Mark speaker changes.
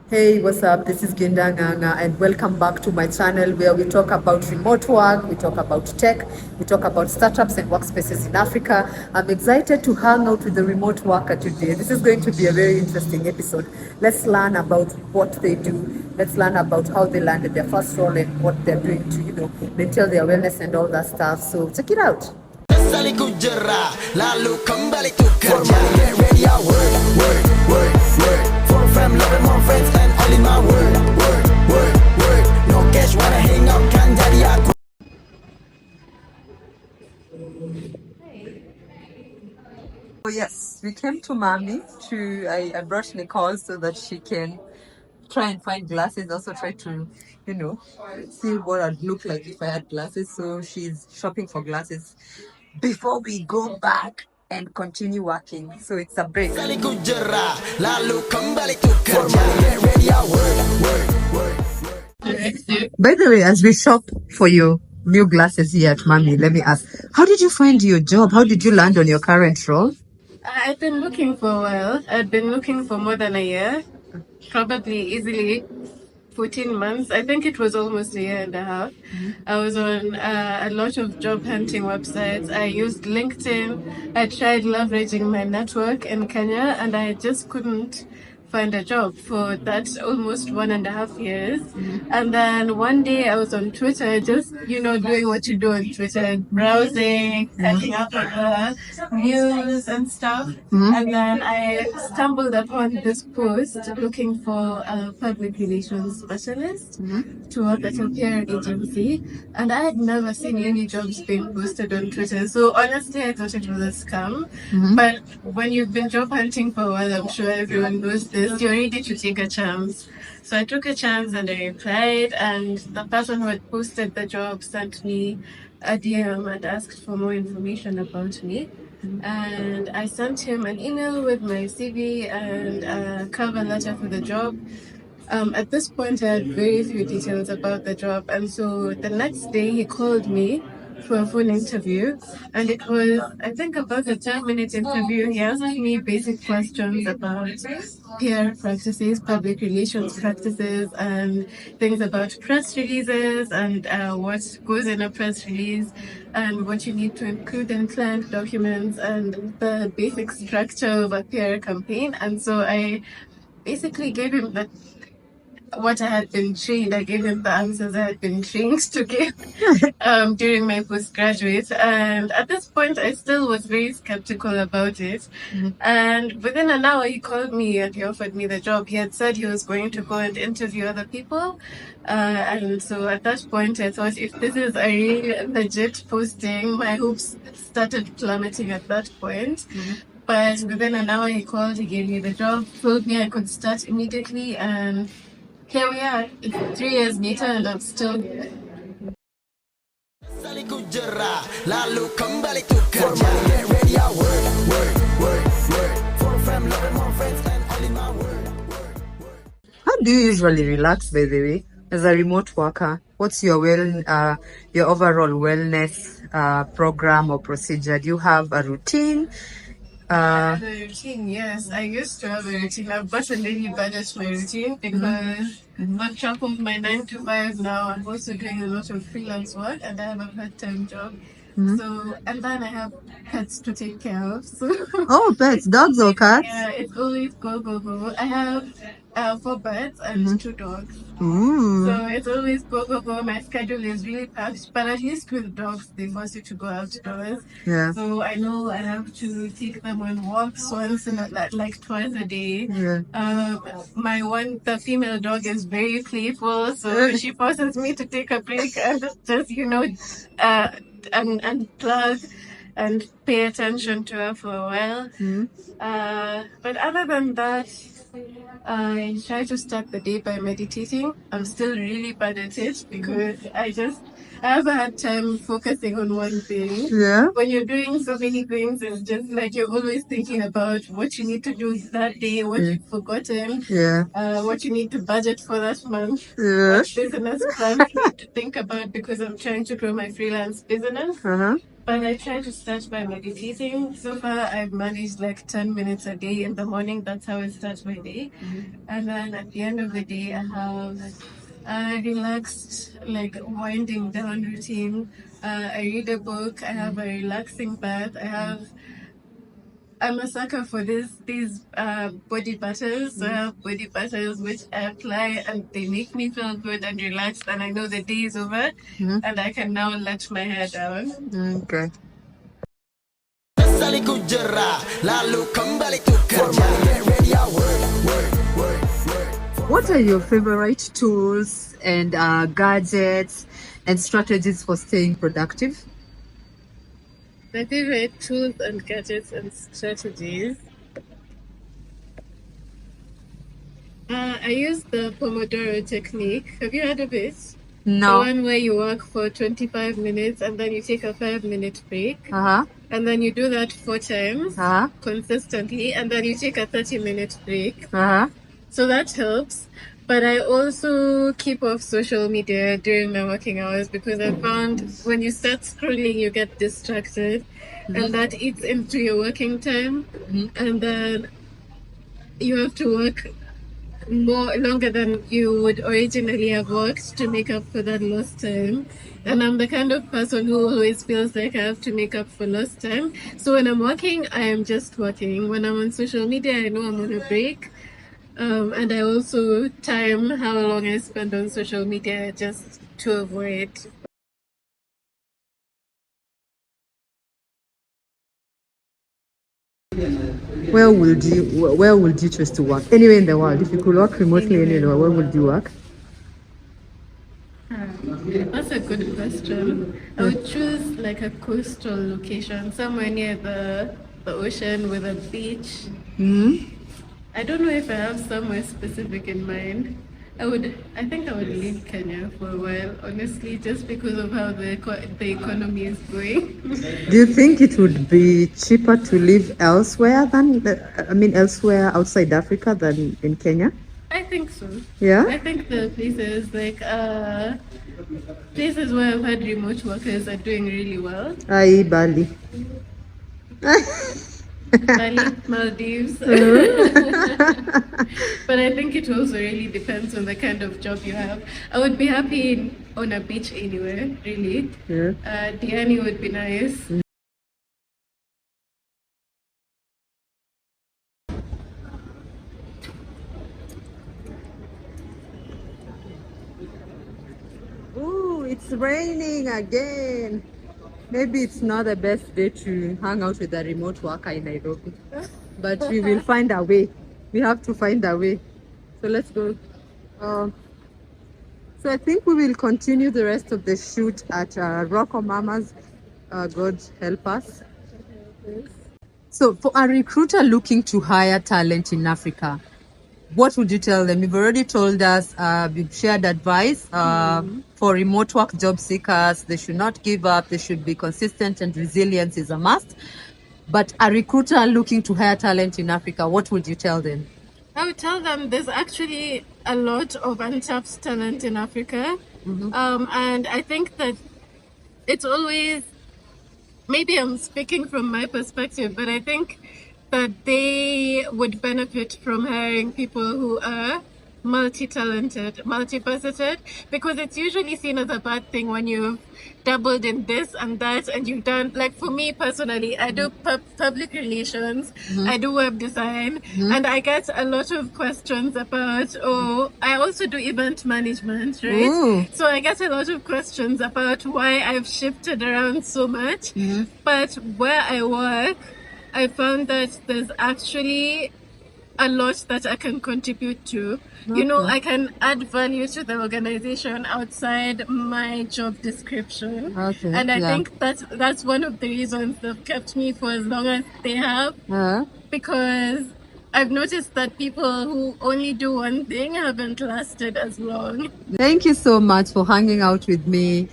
Speaker 1: Hey, what's up? This is Gendanganga, and welcome back to my channel where we talk about remote work, we talk about tech, we talk about startups and workspaces in Africa. I'm excited to hang out with the remote worker today. This is going to be a very interesting episode. Let's learn about what they do. Let's learn about how they landed their first role and what they're doing to, maintain their wellness and all that stuff. So check it out. Lalu kembali to kerja. Get ready, I work. For fam, love and more friends and all in my work. No cash, wanna hang out, kan jadi aku. Oh yes, we came to Mommy I brought Nicole so that she can try and find glasses, also try to, see what I'd look like if I had glasses. So she's shopping for glasses before we go back and continue working. So it's a break. By the way, as we shop for your new glasses here at Mommy, let me ask, how did you find your job? How did you land on your current role?
Speaker 2: I've been looking for a while. I've been looking for more than a year, probably easily 14 months. I think it was almost a year and a half. I was on a lot of job hunting websites. I used LinkedIn. I tried leveraging my network in Kenya, and I just couldn't find a job for that almost 1.5 years. And then one day I was on Twitter, just, doing what you do on Twitter, browsing, catching up on the news and stuff. And then I stumbled upon this post looking for a public relations specialist to work at a PR agency. And I had never seen any jobs being posted on Twitter. So honestly, I thought it was a scam. But when you've been job hunting for a while, I'm sure everyone knows this, you're ready to take a chance. So I took a chance and I applied, and the person who had posted the job sent me a DM and asked for more information about me. And I sent him an email with my CV and a cover letter for the job. At this point, I had very few details about the job, and so the next day he called me for a phone interview, and it was, I think, about a 10-minute interview. He asked me basic questions about PR practices, public relations practices, and things about press releases and what goes in a press release and what you need to include in client documents and the basic structure of a PR campaign. And so I basically gave him what I had been trained. I gave him the answers I had been trained to give during my postgraduate. And at this point, I still was very skeptical about it. And within an hour, he called me and he offered me the job. He had said he was going to go and interview other people. And so at that point, I thought, if this is a real legit posting, my hopes started plummeting at that point. But within an hour, he called, he gave me the job, told me I could start immediately, and here we are. It's 3 years later, and I'm still here.
Speaker 1: How do you usually relax, by the way, as a remote worker? What's your your overall wellness program or procedure? Do you have a routine?
Speaker 2: A routine, yes. I used to have a routine. I've gotten really bad at my routine because on top of my 9 to 5 now, I'm also doing a lot of freelance work and I have a part-time job. So, and then I have pets to take care of. So,
Speaker 1: Oh, pets, dogs or cats?
Speaker 2: yeah, it's always go, go, go. I have 4 birds and 2 dogs. So it's always go, go, go. My schedule is really packed, but at least with dogs, they force you to go outdoors.
Speaker 1: Yeah.
Speaker 2: So I know I have to take them on walks once in like twice a day.
Speaker 1: Yeah.
Speaker 2: The female dog is very playful, so she forces me to take a break and just, and plug and pay attention to her for a while. But other than that, I try to start the day by meditating. I'm still really bad at it because I haven't had time focusing on one thing.
Speaker 1: Yeah.
Speaker 2: When you're doing so many things, it's just like you're always thinking about what you need to do that day, what you've forgotten, what you need to budget for that month, what business plans you need to think about because I'm trying to grow my freelance business. but I try to start by meditating. So far, I've managed like 10 minutes a day in the morning. That's how I start my day. And then at the end of the day, I have a relaxed, like winding down routine. I read a book. I have a relaxing bath. I'm a sucker for these body butters. So I have body butters which I apply and they make me feel good and relaxed. And I know the day is over and I can now let my hair down.
Speaker 1: Okay. What are your favorite tools and gadgets and strategies for staying productive?
Speaker 2: My favorite tools and gadgets and strategies. I use the Pomodoro technique. Have you heard of it? The
Speaker 1: No.
Speaker 2: one where you work for 25 minutes and then you take a 5-minute break.
Speaker 1: Uh-huh.
Speaker 2: And then you do that 4 times
Speaker 1: Uh-huh.
Speaker 2: consistently, and then you take a 30-minute break.
Speaker 1: Uh-huh.
Speaker 2: So that helps. But I also keep off social media during my working hours because I found when you start scrolling, you get distracted, and that eats into your working time, and then you have to work longer than you would originally have worked to make up for that lost time. And I'm the kind of person who always feels like I have to make up for lost time. So when I'm working, I am just working. When I'm on social media, I know I'm on a break. And I also time how long I spend on social media just to avoid.
Speaker 1: Where would you choose to work? Anywhere in the world. If you could work remotely anywhere, where would you work?
Speaker 2: That's a good question. I would choose like a coastal location, somewhere near the ocean with a beach. I don't know if I have somewhere specific in mind. I think I would leave Kenya for a while, honestly, just because of how the economy is going.
Speaker 1: Do you think it would be cheaper to live elsewhere elsewhere outside Africa than in Kenya?
Speaker 2: I think so.
Speaker 1: Yeah?
Speaker 2: I think the places places where I've had remote workers are doing really well.
Speaker 1: Aye, Bali.
Speaker 2: Bali, Maldives. But I think it also really depends on the kind of job you have. I would be happy on a beach anywhere, really.
Speaker 1: Yeah.
Speaker 2: Diani would be nice.
Speaker 1: Ooh, it's raining again. Maybe it's not the best day to hang out with a remote worker in Nairobi. But we will find a way. We have to find a way. So let's go. So I think we will continue the rest of the shoot at Rocco Mama's. God help us. So for a recruiter looking to hire talent in Africa, what would you tell them? You've already told us, you've shared advice for remote work job seekers. They should not give up. They should be consistent, and resilience is a must. But a recruiter looking to hire talent in Africa, what would you tell them?
Speaker 2: I would tell them there's actually a lot of untapped talent in Africa. And I think that it's always, maybe I'm speaking from my perspective, but I think that they would benefit from hiring people who are multi-talented, multifaceted, because it's usually seen as a bad thing when you've dabbled in this and that and you've done, like for me personally, I do public relations, I do web design, and I get a lot of questions about, I also do event management, right?
Speaker 1: Ooh.
Speaker 2: So I get a lot of questions about why I've shifted around so much, but where I work, I found that there's actually a lot that I can contribute to. You know, I can add value to the organization outside my job description.
Speaker 1: Okay,
Speaker 2: And I
Speaker 1: yeah.
Speaker 2: think that's one of the reasons they've kept me for as long as they have. Because I've noticed that people who only do one thing haven't lasted as long.
Speaker 1: Thank you so much for hanging out with me.